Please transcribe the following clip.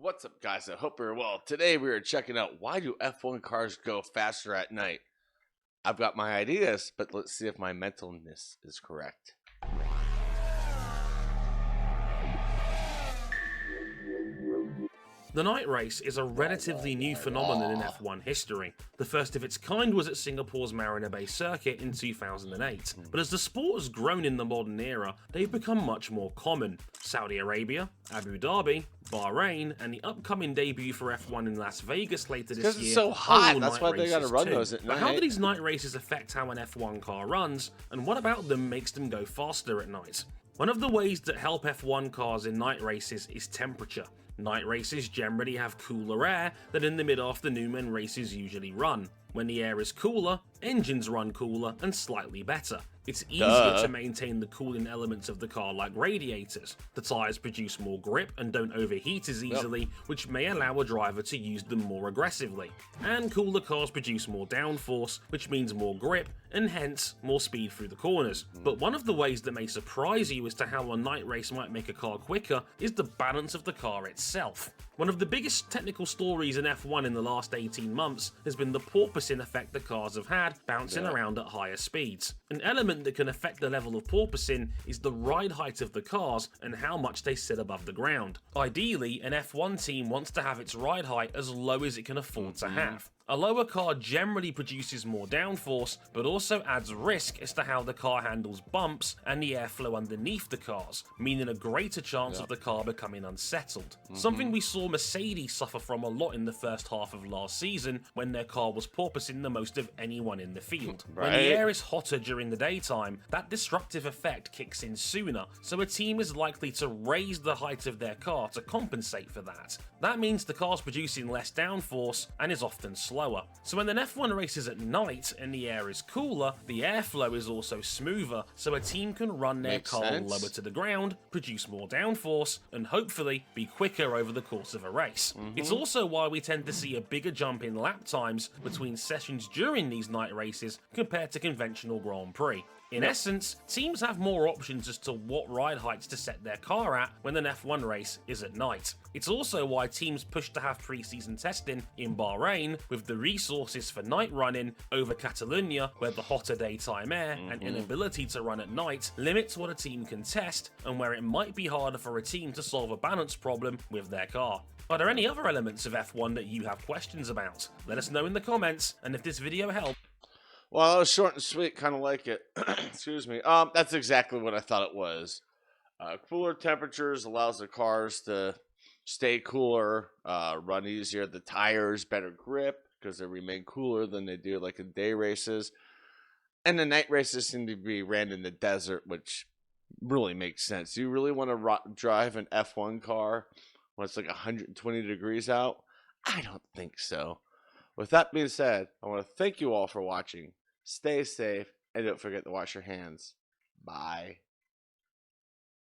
What's up, guys? I hope you're well. Today we are checking out why do F1 cars go faster at night. I've got my ideas, but let's see if my mentalness is correct. The night race is a relatively new phenomenon in F1 history. The first of its kind was at Singapore's Marina Bay circuit in 2008. But as the sport has grown in the modern era, they've become much more common. Saudi Arabia, Abu Dhabi, Bahrain, and the upcoming debut for F1 in Las Vegas later this year. It's so are hot, all that's night why they gotta races run too. those at But how night. do these night races affect how an F1 car runs, and what about them makes them go faster at night? One of the ways that help F1 cars in night races is temperature. Night races generally have cooler air than in the mid-afternoon when races usually run. When the air is cooler, engines run cooler and slightly better. It's easier to maintain the cooling elements of the car like radiators. The tyres produce more grip and don't overheat as easily, which may allow a driver to use them more aggressively. And cooler cars produce more downforce, which means more grip and hence more speed through the corners. But one of the ways that may surprise you as to how a night race might make a car quicker is the balance of the car itself. One of the biggest technical stories in F1 in the last 18 months has been the porpoising effect the cars have had bouncing around at higher speeds. An element that can affect the level of porpoising is the ride height of the cars and how much they sit above the ground. Ideally, an F1 team wants to have its ride height as low as it can afford to have. A lower car generally produces more downforce, but also adds risk as to how the car handles bumps and the airflow underneath the cars, meaning a greater chance of the car becoming unsettled. Something we saw Mercedes suffer from a lot in the first half of last season when their car was porpoising the most of anyone in the field. When the air is hotter during the daytime, that disruptive effect kicks in sooner, so a team is likely to raise the height of their car to compensate for that. That means the car's producing less downforce and is often slower. So when an F1 race is at night and the air is cooler, the airflow is also smoother, so a team can run their car lower to the ground, produce more downforce, and hopefully be quicker over the course of a race. It's also why we tend to see a bigger jump in lap times between sessions during these night races compared to conventional Grand Prix. In essence, teams have more options as to what ride heights to set their car at when an F1 race is at night. It's also why teams push to have pre-season testing in Bahrain with the resources for night running over Catalonia, where the hotter daytime air and inability to run at night limits what a team can test and where it might be harder for a team to solve a balance problem with their car. Are there any other elements of F1 that you have questions about? Let us know in the comments, and if this video helped. Well, that was short and sweet, kind of like it. Excuse me. That's exactly what I thought it was. Cooler temperatures allows the cars to stay cooler, run easier. The tires better grip because they remain cooler than they do like in day races. And the night races seem to be ran in the desert, which really makes sense. Do you really want to drive an F1 car when it's like 120 degrees out? I don't think so. With that being said, I want to thank you all for watching. Stay safe, and don't forget to wash your hands. Bye.